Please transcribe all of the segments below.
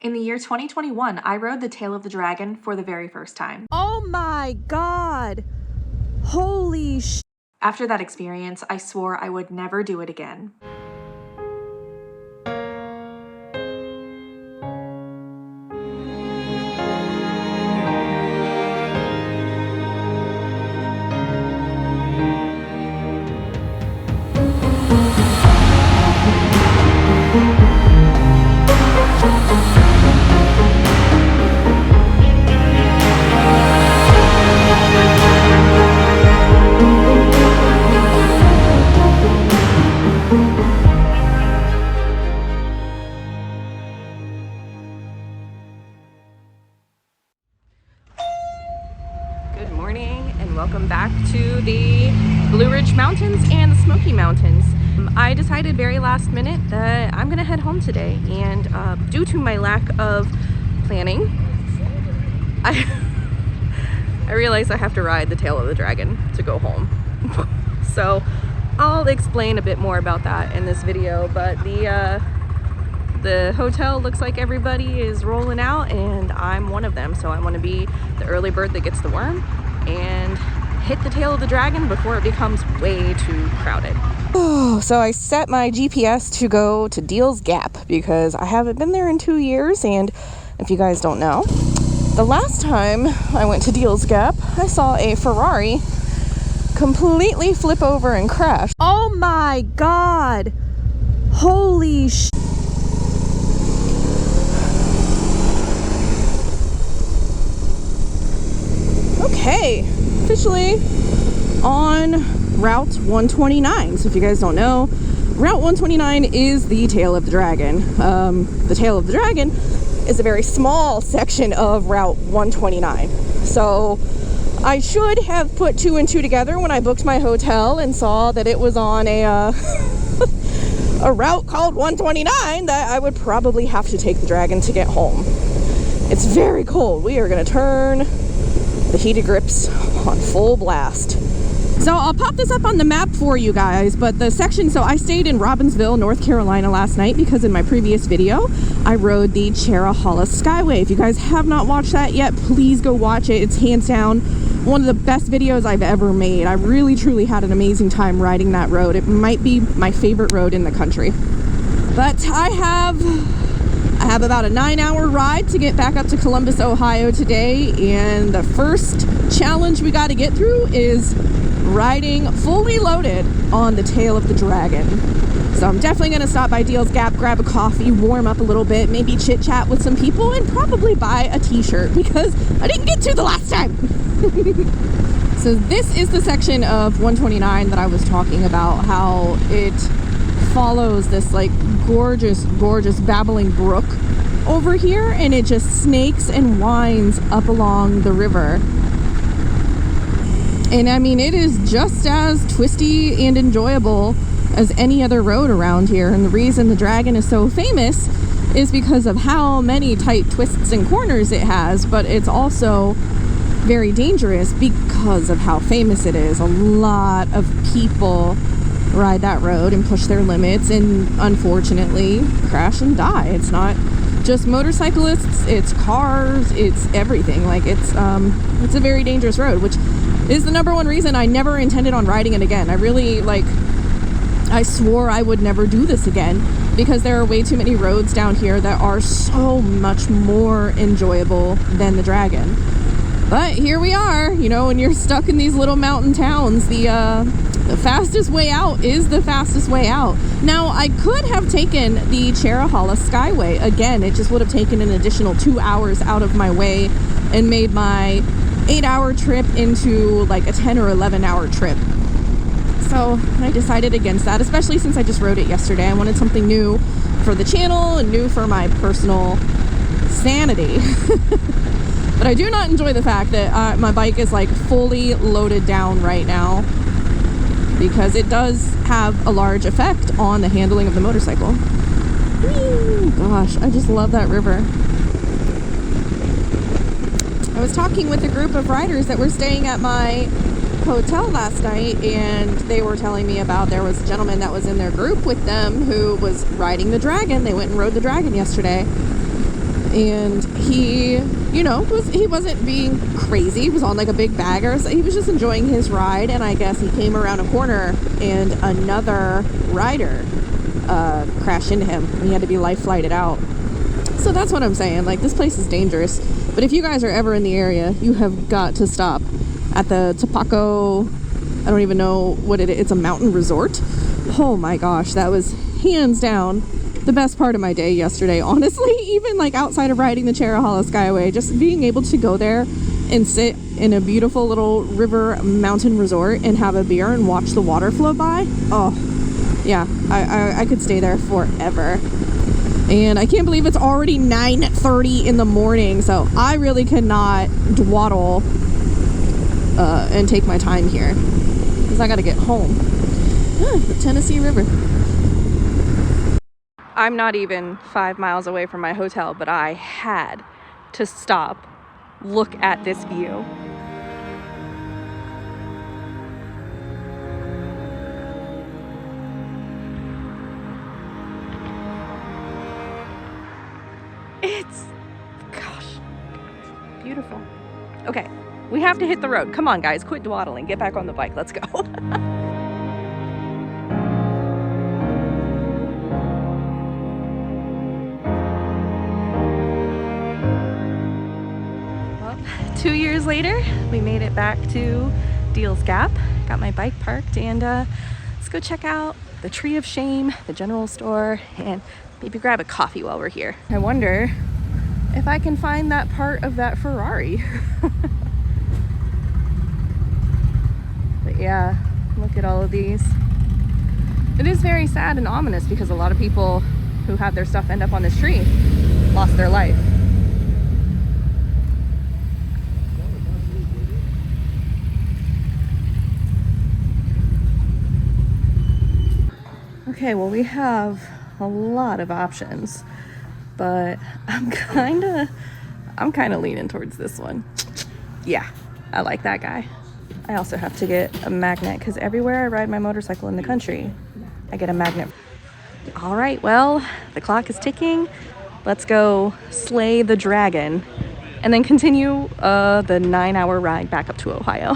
In the year 2021, I rode the tail of the dragon for the very first time. Oh my God! Holy sh! After that experience, I swore I would never do it again. Good morning and welcome back to the Blue Ridge Mountains and the Smoky Mountains. I decided very last minute that I'm gonna head home today, and due to my lack of planning, I realized I have to ride the tail of the dragon to go home. So I'll explain a bit more about that in this video, but the hotel looks like everybody is rolling out and I'm one of them, so I want to be the early bird that gets the worm and hit the tail of the dragon before it becomes way too crowded. Oh, so I set my GPS to go to Deals Gap because I haven't been there in 2 years, and if you guys don't know, the last time I went to Deals Gap, I saw a Ferrari completely flip over and crash. Oh my God! Holy sh! Okay, officially on Route 129. So if you guys don't know, Route 129 is the tail of the dragon. The tail of the dragon is a very small section of Route 129. So I should have put 2 and 2 together when I booked my hotel and saw that it was on a a route called 129 that I would probably have to take the dragon to get home. It's very cold. We are going to turn the heated grips on full blast. So I'll pop this up on the map for you guys, but the section, so I stayed in Robbinsville, North Carolina last night because in my previous video I rode the Cherahalla Skyway. If you guys have not watched that yet, please go watch it. It's hands down one of the best videos I've ever made. I really truly had an amazing time riding that road. It might be my favorite road in the country. But I have about a 9-hour ride to get back up to Columbus, Ohio today, and the first challenge we got to get through is riding fully loaded on the tail of the dragon. So I'm definitely going to stop by Deals Gap, grab a coffee, warm up a little bit, maybe chit chat with some people, and probably buy a t-shirt because I didn't get to the last time. So this is the section of 129 that I was talking about, how it follows this like gorgeous babbling brook over here, and it just snakes and winds up along the river. And I mean, it is just as twisty and enjoyable as any other road around here. And the reason the dragon is so famous is because of how many tight twists and corners it has, but it's also very dangerous because of how famous it is. A lot of people ride that road and push their limits and unfortunately crash and die. It's not just motorcyclists, it's cars, it's everything. Like it's a very dangerous road, which is the #1 reason I never intended on riding it again. I swore I would never do this again because there are way too many roads down here that are so much more enjoyable than the dragon. But here we are, you know, when you're stuck in these little mountain towns, the fastest way out is the fastest way out. Now, I could have taken the Cherahalla Skyway. Again, it just would have taken an additional 2 hours out of my way and made my 8-hour trip into like a 10 or 11-hour trip. So I decided against that, especially since I just rode it yesterday. I wanted something new for the channel and new for my personal sanity. But I do not enjoy the fact that my bike is like fully loaded down right now, because it does have a large effect on the handling of the motorcycle. Whee! Gosh, I just love that river. I was talking with a group of riders that were staying at my hotel last night, and they were telling me about there was a gentleman that was in their group with them who was riding the dragon. They went and rode the dragon yesterday. And he, you know, he wasn't being crazy. He was on like a big bagger, so he was just enjoying his ride. And I guess he came around a corner and another rider crashed into him, and he had to be life flighted out. So that's what I'm saying. Like, this place is dangerous. But if you guys are ever in the area, you have got to stop at the Tapaco. I don't even know what it is. It's a mountain resort. Oh my gosh, that was hands down the best part of my day yesterday, honestly. Even like outside of riding the Cherrahala Skyway, just being able to go there and sit in a beautiful little river mountain resort and have a beer and watch the water flow by. Oh yeah, I could stay there forever. And I can't believe it's already 9:30 in the morning, so I really cannot dawdle and take my time here because I gotta get home. The Tennessee River. I'm not even 5 miles away from my hotel, but I had to stop, look at this view. It's, gosh, beautiful. Okay, we have to hit the road. Come on, guys, quit dawdling. Get back on the bike. Let's go. Well, 2 years later, we made it back to Deals Gap. Got my bike parked, and let's go check out the Tree of Shame, the general store, and maybe grab a coffee while we're here. I wonder if I can find that part of that Ferrari. But yeah, look at all of these. It is very sad and ominous because a lot of people who had their stuff end up on this tree lost their life. Okay, well, we have a lot of options, but I'm kind of leaning towards this one. Yeah, I like that guy. I also have to get a magnet because everywhere I ride my motorcycle in the country, I get a magnet. All right, well, the clock is ticking. Let's go slay the dragon and then continue the 9-hour ride back up to Ohio.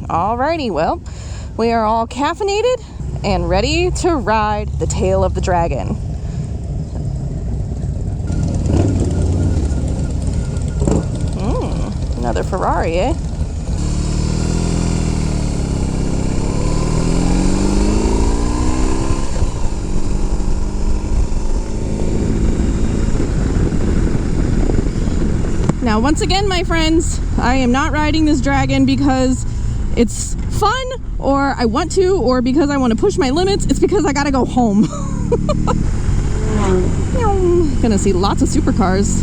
Alrighty, well, we are all caffeinated and ready to ride the tail of the dragon. Another Ferrari, eh? Now, once again, my friends, I am not riding this dragon because it's fun, or I want to, or because I want to push my limits. It's because I gotta go home. Gonna see lots of supercars.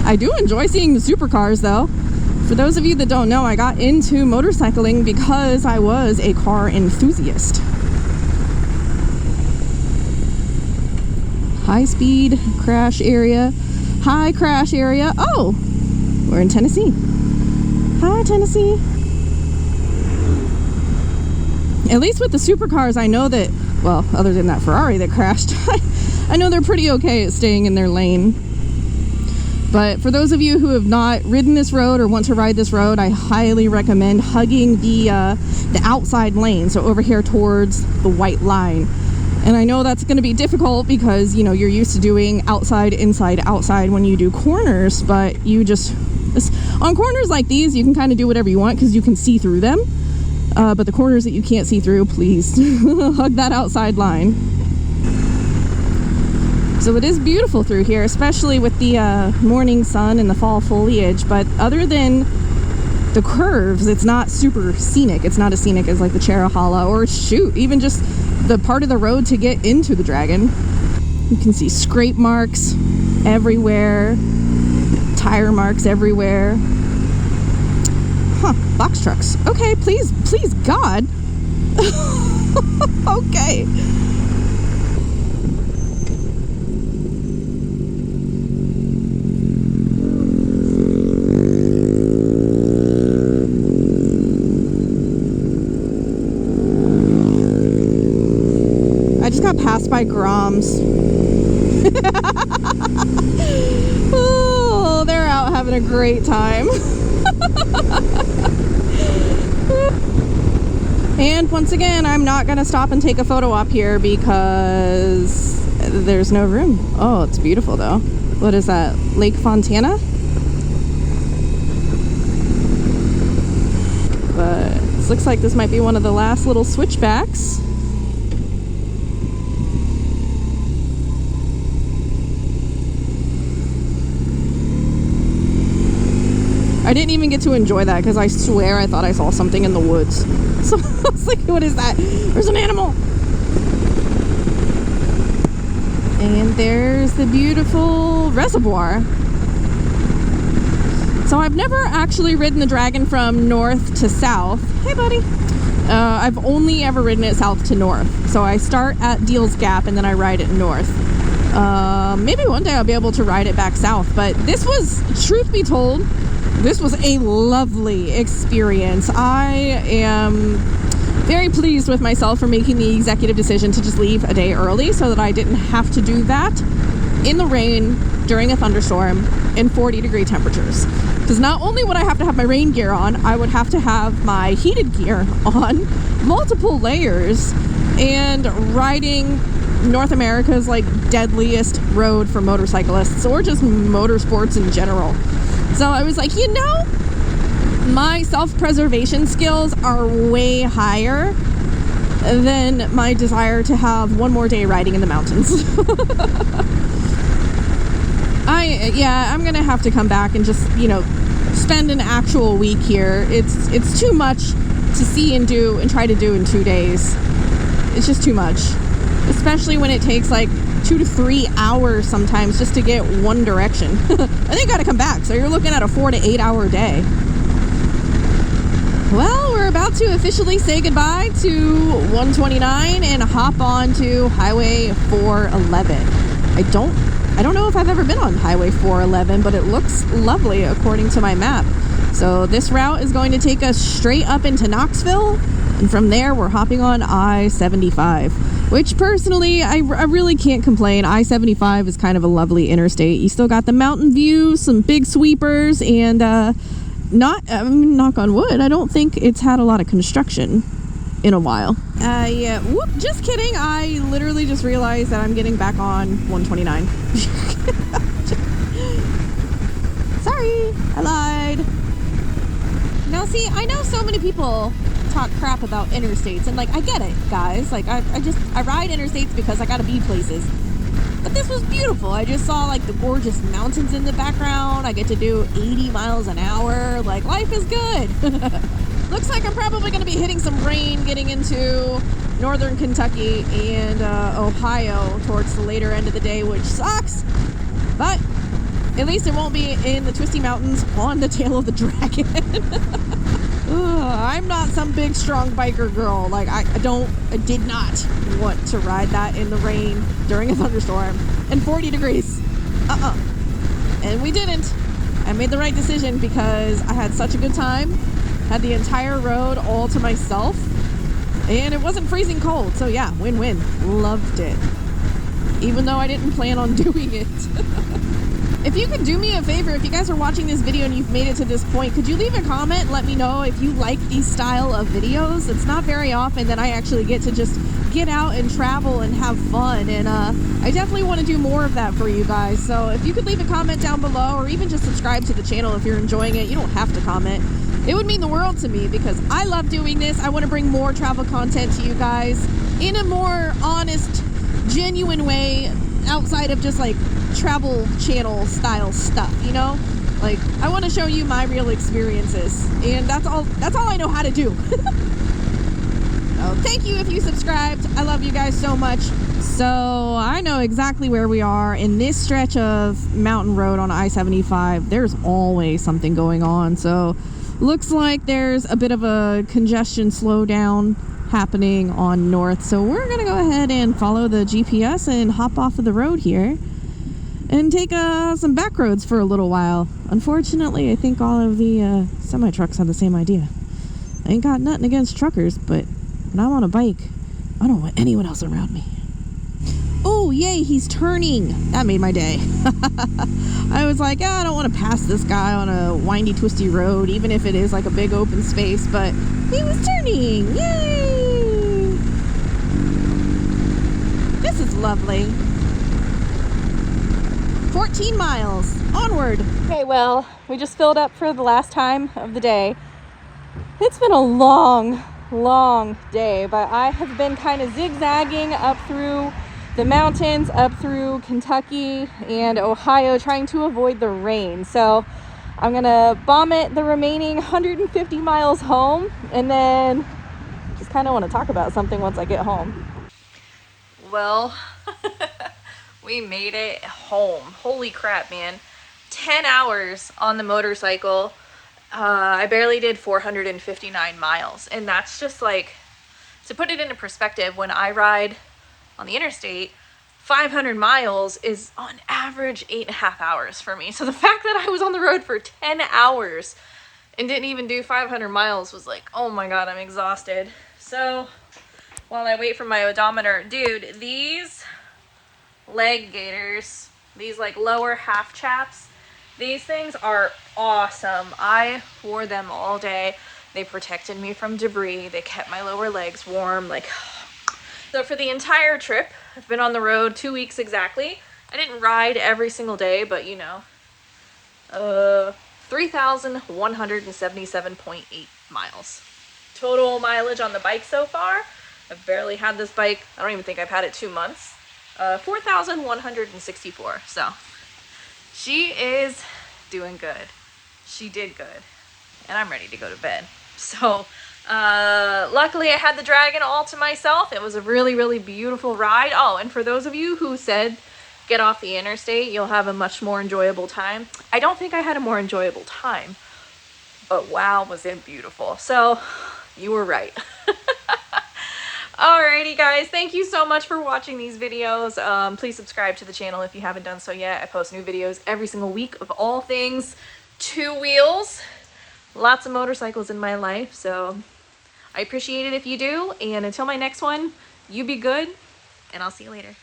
I do enjoy seeing the supercars, though. For those of you that don't know, I got into motorcycling because I was a car enthusiast. High speed crash area, high crash area. Oh, we're in Tennessee. Hi, Tennessee. At least with the supercars, I know that, well, other than that Ferrari that crashed, I know they're pretty okay at staying in their lane. But for those of you who have not ridden this road or want to ride this road, I highly recommend hugging the outside lane, so over here towards the white line. And I know that's going to be difficult because, you know, you're used to doing outside, inside, outside when you do corners, but you just, on corners like these, you can kind of do whatever you want because you can see through them. But the corners that you can't see through, please hug that outside line. So it is beautiful through here, especially with the morning sun and the fall foliage. But other than the curves, it's not super scenic. It's not as scenic as like the Cherahala, or shoot, even just the part of the road to get into the Dragon. You can see scrape marks everywhere, tire marks everywhere. Huh, box trucks. Okay, please, God. Okay. I just got passed by Groms. Oh, they're out having a great time. And once again, I'm not gonna stop and take a photo op here because there's no room. Oh, it's beautiful though. What is that? Lake Fontana? But this looks like this might be one of the last little switchbacks. I didn't even get to enjoy that because I swear I thought I saw something in the woods. So I was like, what is that? There's an animal. And there's the beautiful reservoir. So I've never actually ridden the Dragon from north to south. Hey, buddy. I've only ever ridden it south to north. So I start at Deal's Gap and then I ride it north. Maybe one day I'll be able to ride it back south. But this was, truth be told, this was a lovely experience. I am very pleased with myself for making the executive decision to just leave a day early so that I didn't have to do that in the rain during a thunderstorm in 40-degree temperatures. Because not only would I have to have my rain gear on, I would have to have my heated gear on, multiple layers, and riding North America's like deadliest road for motorcyclists or just motorsports in general. So I was like, you know, my self-preservation skills are way higher than my desire to have one more day riding in the mountains. I'm gonna have to come back and just, you know, spend an actual week here. It's too much to see and do and try to do in 2 days. It's just too much, especially when it takes like 2 to 3 hours sometimes just to get one direction. And then you gotta come back, so you're looking at a 4 to 8 hour day. Well, we're about to officially say goodbye to 129 and hop on to Highway 411. I don't know if I've ever been on Highway 411, but it looks lovely according to my map. So this route is going to take us straight up into Knoxville, and from there we're hopping on I-75, which personally I really can't complain. I-75 is kind of a lovely interstate. You still got the mountain view, some big sweepers, and knock on wood, I don't think it's had a lot of construction in a while. Yeah, whoop, just kidding. I literally just realized that I'm getting back on 129. Sorry, I lied. Now see, I know so many people talk crap about interstates, and like, I get it, guys. Like, I ride interstates because I gotta be places. But this was beautiful. I just saw like the gorgeous mountains in the background. I get to do 80 miles an hour. Like, life is good. Looks like I'm probably going to be hitting some rain getting into northern Kentucky and Ohio towards the later end of the day, which sucks. But at least it won't be in the twisty mountains on the tail of the Dragon. I'm not some big strong biker girl. Like, I did not want to ride that in the rain during a thunderstorm and 40 degrees. And we didn't. I made the right decision because I had such a good time. Had the entire road all to myself, and it wasn't freezing cold. So yeah, win-win. Loved it, even though I didn't plan on doing it. If you could do me a favor, if you guys are watching this video and you've made it to this point, could you leave a comment and let me know if you like these style of videos? It's not very often that I actually get to just get out and travel and have fun, and I definitely want to do more of that for you guys. So if you could leave a comment down below, or even just subscribe to the channel if you're enjoying it. You don't have to comment. It would mean the world to me because I love doing this. I want to bring more travel content to you guys in a more honest, genuine way, outside of just like travel channel style stuff, you know? Like, I want to show you my real experiences, and that's all I know how to do. Thank you if you subscribed. I love you guys so much. So I know exactly where we are in this stretch of mountain road on I-75. There's always something going on. So looks like there's a bit of a congestion slowdown happening on north. So we're gonna go ahead and follow the GPS and hop off of the road here and take some back roads for a little while. Unfortunately, I think all of the semi trucks have the same idea. I ain't got nothing against truckers, but when I'm on a bike, I don't want anyone else around me. Oh, yay, he's turning. That made my day. I was like, I don't want to pass this guy on a windy, twisty road, even if it is like a big open space, but he was turning. Yay! This is lovely. 14 miles. Onward. Okay, well, we just filled up for the last time of the day. It's been a long day, but I have been kind of zigzagging up through the mountains, up through Kentucky and Ohio, trying to avoid the rain. So I'm gonna bomb it the remaining 150 miles home, and then just kind of want to talk about something once I get home. Well, we made it home. Holy crap, man. 10 hours on the motorcycle. I barely did 459 miles, and that's just like, to put it into perspective, when I ride on the interstate, 500 miles is on average 8.5 hours for me. So the fact that I was on the road for 10 hours and didn't even do 500 miles was like, oh my god, I'm exhausted. So while I wait for my odometer, dude, these leg gaiters, these like lower half chaps, these things are awesome. I wore them all day. They protected me from debris. They kept my lower legs warm. Like, so for the entire trip, I've been on the road 2 weeks exactly. I didn't ride every single day, but you know, 3,177.8 miles. Total mileage on the bike so far. I've barely had this bike. I don't even think I've had it 2 months. 4,164. So she is doing good. She did good. And I'm ready to go to bed. So luckily I had the Dragon all to myself. It was a really beautiful ride. Oh, and for those of you who said get off the interstate, you'll have a much more enjoyable time. I don't think I had a more enjoyable time, but wow, was it beautiful. So you were right. Alrighty guys, thank you so much for watching these videos. Please subscribe to the channel if you haven't done so yet. I post new videos every single week of all things two wheels. Lots of motorcycles in my life, so I appreciate it if you do. And until my next one, you be good, and I'll see you later.